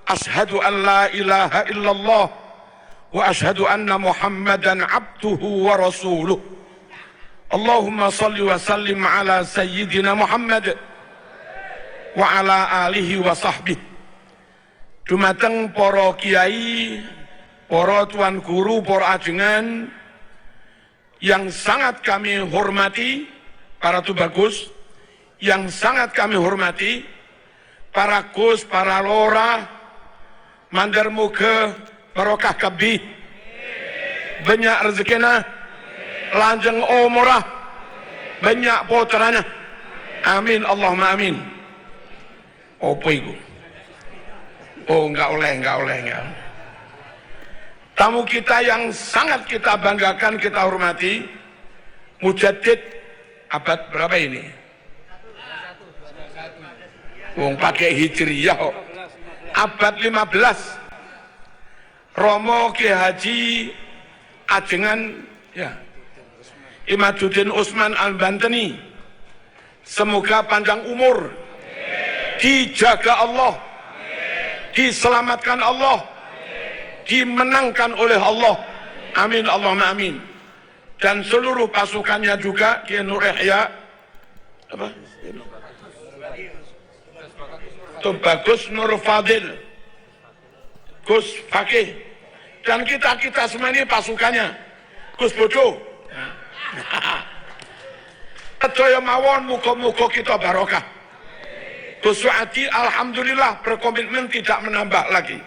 Ashhadu an la ilaha illallah wa ashhadu anna Muhammadan abduhu wa rasuluh. Allahumma salli wa sallim ala sayyidina Muhammad wa ala alihi wa sahbihi. Dumateng para kiai, para tuan guru, para ajengan yang sangat kami hormati, para tubagus yang sangat kami hormati, para gus, para lora, mandar muga barokah kabeh, banyak rezekina, lanjeng umrah, banyak putranya. Amin Allahumma amin. Apa itu? Oh, enggak oleh. Tamu kita yang sangat kita banggakan, kita hormati, Mujaddid abad berapa ini? Wong pakai hijriyah kok. Abad 15. Romo Ki Haji Ajengan ya, Imaduddin Usman Al-Bantani. Semoga panjang umur, dijaga Allah, diselamatkan Allah, dimenangkan oleh Allah. Amin Allahumma amin. Dan seluruh pasukannya juga, Ki Nur Yahya apa? Tubagus Nur Fadil, Gus Fakih, dan kita semua ini pasukannya. Gus Bodo. Kedaya mawon, muga-muga kita barokah. Gus Suadi alhamdulillah berkomitmen tidak menambah lagi.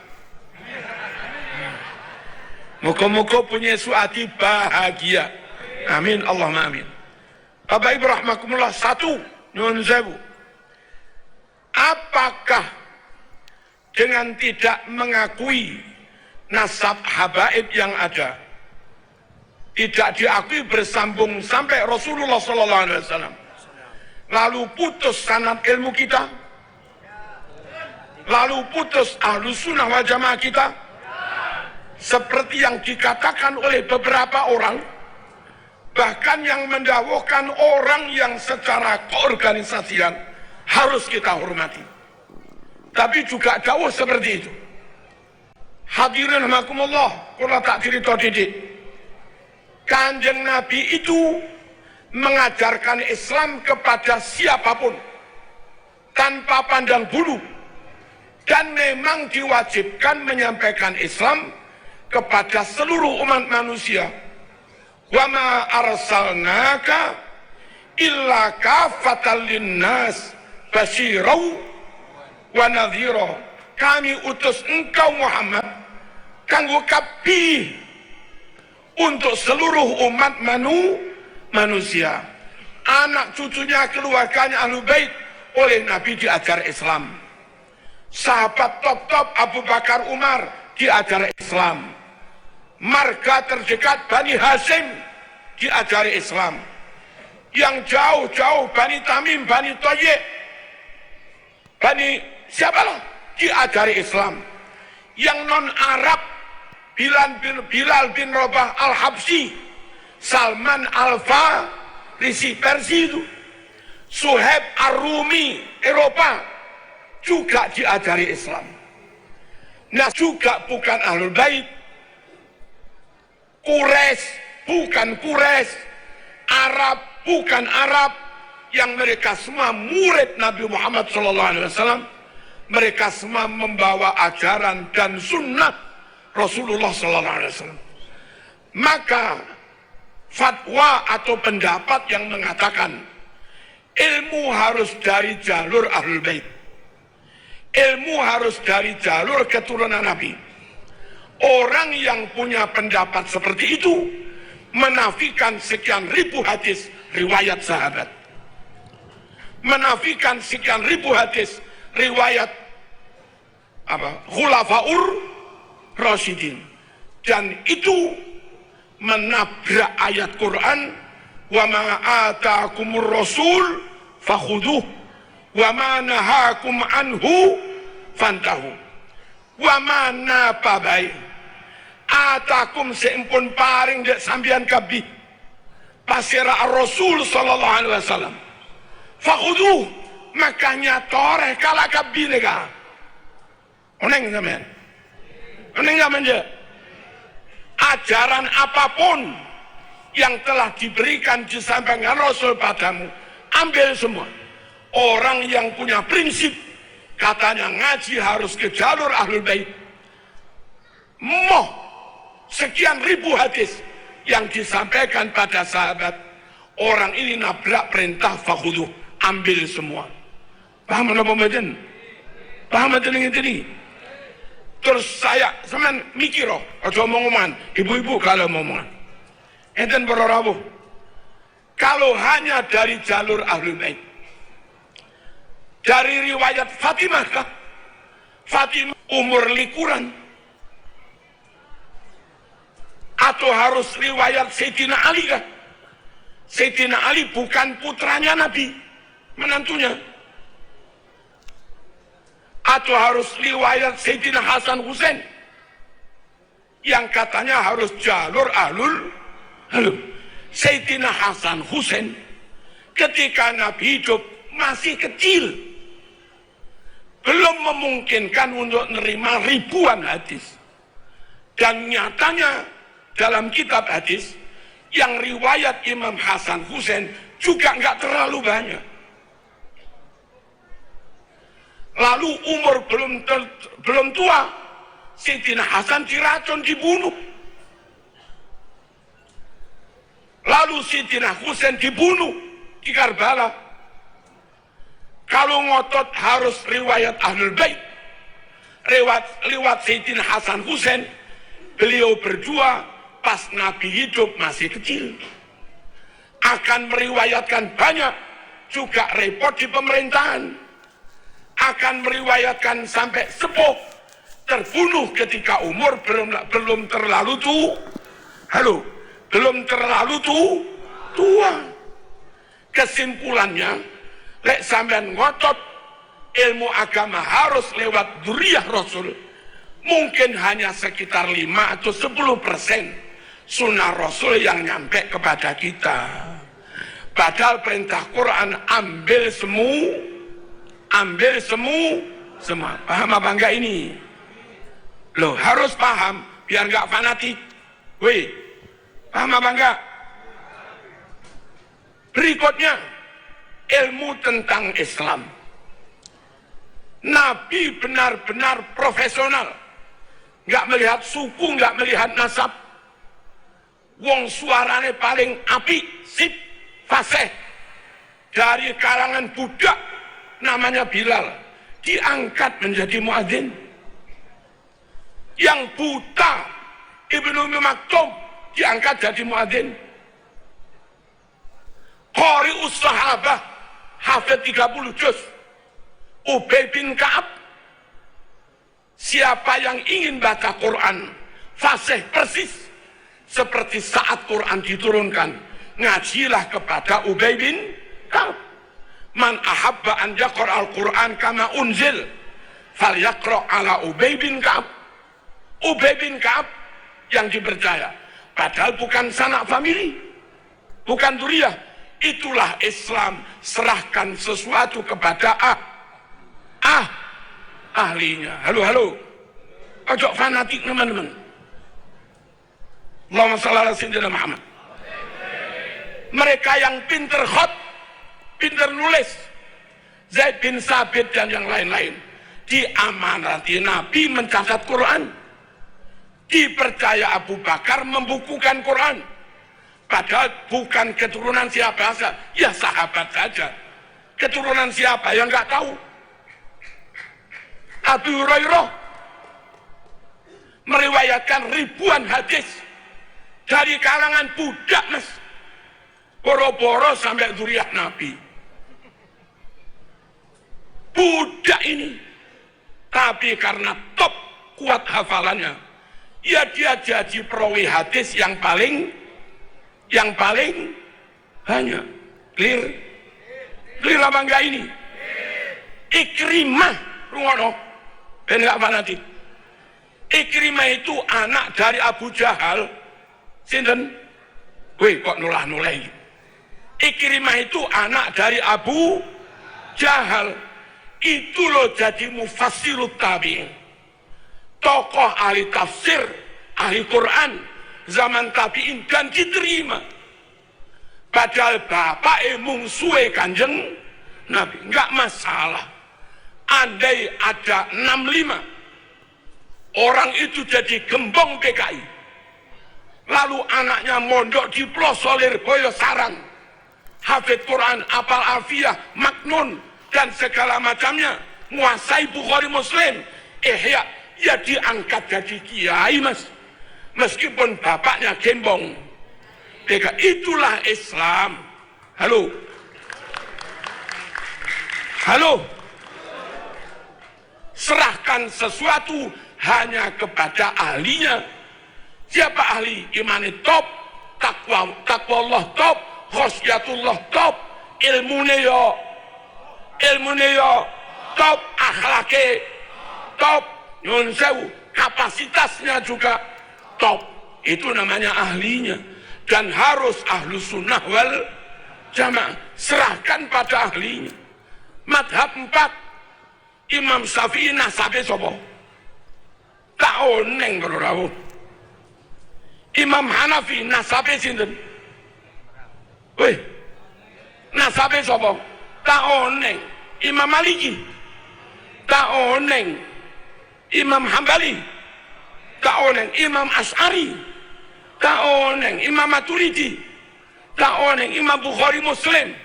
Muga-muga punya Suadi bahagia. Amin Allahumma amin. Bapak Ibu rahmakumullah, satu nyuwun sewu. Apakah dengan tidak mengakui nasab habaib yang ada, tidak diakui bersambung sampai Rasulullah SAW, lalu putus sanad ilmu kita, lalu putus ahlus sunnah wal jamaah kita, seperti yang dikatakan oleh beberapa orang, bahkan yang mendawahkan orang yang secara keorganisasian harus kita hormati, tapi juga dawuh seperti itu. Hadirin rahimakumullah, kula tak cerita didik. Kanjeng Nabi itu mengajarkan Islam kepada siapapun tanpa pandang bulu, dan memang diwajibkan menyampaikan Islam kepada seluruh umat manusia. Wa ma arsalnaka illa kafatan linnas basyirau wa nadhira. Kami utus engkau Muhammad kanggo kabeh untuk seluruh umat manusia. Anak cucunya, keluarganya Ahlul Bait oleh Nabi diajar Islam. Sahabat top Abu Bakar, Umar diajar Islam. Marga terdekat Bani Hashim diajari Islam. Yang jauh-jauh Bani Tamim, Bani Thayyib, Bani siapalah diajari Islam. Yang non-Arab Bilal bin Rabah Al-Habsyi, Salman Al-Farisi Persia itu, Suhaib Ar-Rumi Eropa juga diajari Islam. Nah, juga bukan Ahlul Bait, Quraisy bukan Quraisy, Arab bukan Arab, yang mereka semua murid Nabi Muhammad SAW. Mereka semua membawa ajaran dan sunnah Rasulullah SAW. Maka fatwa atau pendapat yang mengatakan ilmu harus dari jalur Ahlul Bait, ilmu harus dari jalur keturunan Nabi, orang yang punya pendapat seperti itu menafikan sekian ribu hadis riwayat sahabat, menafikan sekian ribu hadis riwayat Khulafaur Rasyidin, dan itu menabrak ayat Quran, wa ma ataakumur rasul fakhuduh wa ma nahakum anhu fantahu wa ma napabai atakum seimpun paring dek sambian kabih pasira Rasul sallallahu alaihi wasallam fakhuduh, makanya toreh kala kabih nega Oneng sampean. Oneng sampean ya. Ajaran apapun yang telah diberikan disampaikan Rasul padamu, ambil semua. Orang yang punya prinsip, katanya ngaji harus ke jalur Ahlul Bait. Sekian ribu hadis yang disampaikan pada sahabat, orang ini nabrak perintah fakhuduh, ambil semua. Paham apa mboten? Paham mboten ini? Terus saya sampean mikir aja omongan ibu-ibu kalau omongan. Enten para rawuh. Kalau hanya dari jalur Ahlul Bait, dari riwayat Fatimah kah? Fatimah umur likuran. Atau harus riwayat Sayyidina Ali kah? Sayyidina Ali bukan putranya Nabi, menantunya. Atau harus riwayat Sayyidina Hasan Husain, yang katanya harus jalur Ahlul. Sayyidina Hasan Husain ketika Nabi hidup masih kecil, belum memungkinkan untuk menerima ribuan hadis. Dan nyatanya dalam kitab hadis yang riwayat Imam Hasan Husain juga nggak terlalu banyak. Lalu umur belum tua, Sayyidina Hasan diracun, dibunuh. Lalu Sayyidina Husain dibunuh di Karbala. Kalau ngotot harus riwayat Ahlul Bait, lewat Sayyidina Hasan Husain, beliau berdua pas Nabi hidup masih kecil. Akan meriwayatkan banyak, juga repot di pemerintahan. Akan meriwayatkan sampai sepuh, terbunuh ketika umur belum terlalu tua. Kesimpulannya, lek sampean ngotot ilmu agama harus lewat dzurriyyah Rasul, mungkin hanya sekitar 5 atau 10% sunnah Rasul yang nyampe kepada kita. Padahal perintah Quran ambil semua. Paham apa enggak ini? Loh, harus paham biar enggak fanatik. Woi, paham apa enggak? Berikutnya, ilmu tentang Islam. Nabi benar-benar profesional, nggak melihat suku, nggak melihat nasab. Wong suarane paling apik, sip, fasih. Dari kalangan budak, namanya Bilal, diangkat menjadi muadzin. Yang buta, Ibnu Ummi Maktum, diangkat jadi muadzin. Qari'us Sahabah, hafid 30 juz. Ubay bin Ka'ab, siapa yang ingin baca Quran fasih persis seperti saat Quran diturunkan, ngajilah kepada Ubay bin Ka'ab. Man ahabba an yaqra al-Quran kama unzil falyaqra ala Ubay bin Ka'ab. Ubay bin Ka'ab yang dipercaya, padahal bukan sanak famili, bukan dzurriyyah. Itulah Islam, serahkan sesuatu kepada ahlinya. Halo, ojo fanatik teman-teman. Allahumma shalli ala sayyidina Muhammad. Mereka yang pinter khot, pinter nulis, Zaid bin Sabit dan yang lain-lain, diamanati Nabi mencatat Quran, dipercaya Abu Bakar membukukan Quran. Padahal bukan keturunan siapa saja, ya sahabat saja. Keturunan siapa yang nggak tahu? Abu Hurairah meriwayatkan ribuan hadis dari kalangan budak, mas. Boro-boro sampai dzurriyyah Nabi. Budak ini, tapi karena top kuat hafalannya, ya dia jadi perawi hadis yang paling banyak. Clear apa enggak ini? Ikrimah, rungono, ben enggak fanatik. Ikrimah itu anak dari Abu Jahal. Sinten? Wih, kok nulah-nulah. Ikrimah itu anak dari Abu Jahal. Itu loh jadi mufassirut tabi'in. tokoh ahli tafsir, ahli Quran zaman tabi'in dan diterima. Padahal bapak mungsuhe Kanjeng Nabi, enggak masalah. Andai ada 65 orang itu jadi gembong PKI, lalu anaknya mondok di Plosolir Boyo Sarang, hafid Quran, apal alfiyah, maknun dan segala macamnya, menguasai Bukhari Muslim, ya diangkat jadi kiai mas, meskipun bapaknya gembong PKI. Itulah Islam. Halo, serahkan sesuatu hanya kepada ahlinya. Siapa ahli? Imani top, takwa Allah top, khosyatullah top, ilmune yo top, akhlake top, nyun sewu, kapasitasnya juga top. Itu namanya ahlinya. Dan harus ahlu sunnah wal jamaah. Serahkan pada ahlinya. Madhab 4, Imam Syafi'i nasabe sapa? Tak oneng karo rawuh. Imam Hanafi nasabe sinten? Weh. Nasabe sapa? Tak oneng. Imam Maliki. Tak oneng. Imam Hambali. Tak oneng. Imam Asy'ari. Tak oneng. Imam Maturidi. Tak oneng. Imam Bukhari Muslim.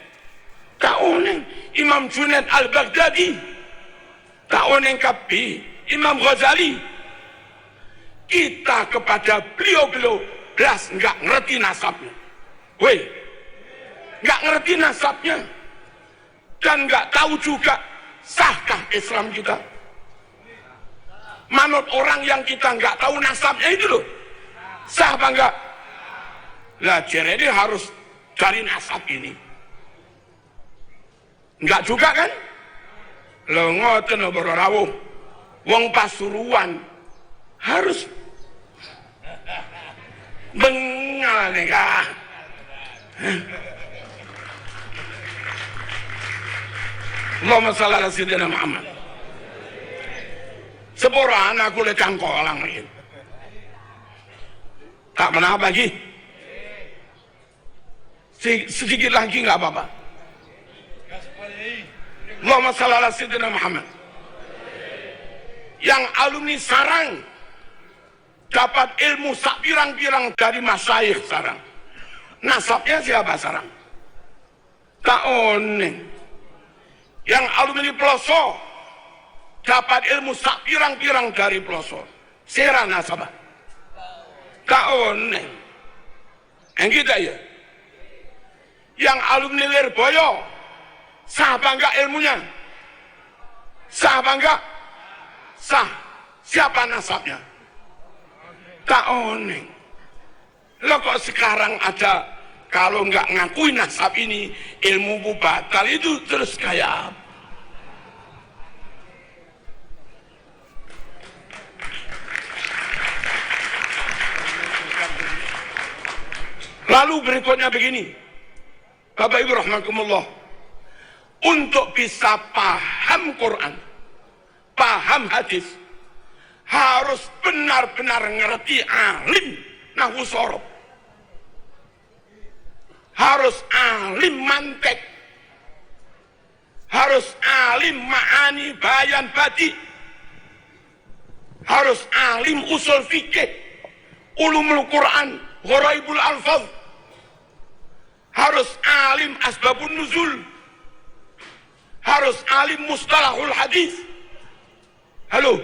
Tak oneng. Imam Junaid Al-Baghdadi. Tak oneng kapi Imam Ghazali. Kita kepada beliau-beliau belas nggak ngerti nasabnya. Weh, nggak ngerti nasabnya dan nggak tahu juga sahkah Islam kita. Manut orang yang kita nggak tahu nasabnya itu loh, sah apa enggak? Lah jadi harus cari nasab ini. Enggak juga kan? Lo ngoten para rawuh, wong Pasuruan harus bengal nikah. Allahumma shalli ala sayyidina Muhammad. Sepora anakku le cangkolang ini. Tak pernah lagi. Sedikit lagi nggak apa-apa. Allahumma shalli ala sayyidina Muhammad. Yang alumni sarang dapat ilmu sak pirang-pirang dari masyayikh sarang. Nasabnya siapa sarang? Tak oneng. Yang alumni Ploso dapat ilmu sak pirang-pirang dari Ploso. Sera nasabah. Tak oneng. Yang kita ya. Yang alumni Lirboyo sah bangga ilmunya? Sah bangga? Sah. Siapa nasabnya? Tak oneng. Lo kok sekarang ada, kalau nggak ngakui nasab ini ilmu batal, itu terus kayak apa? Lalu berikutnya begini, Bapak Ibu rahimakumullah, untuk bisa paham Quran, paham hadis, harus benar-benar ngerti alim nahwu sorof, harus alim mantek, harus alim ma'ani bayan badi, harus alim usul fikih, ulumul Quran, gharaibul alfaz, harus alim asbabun nuzul, harus alim mustalahul hadis. Halo,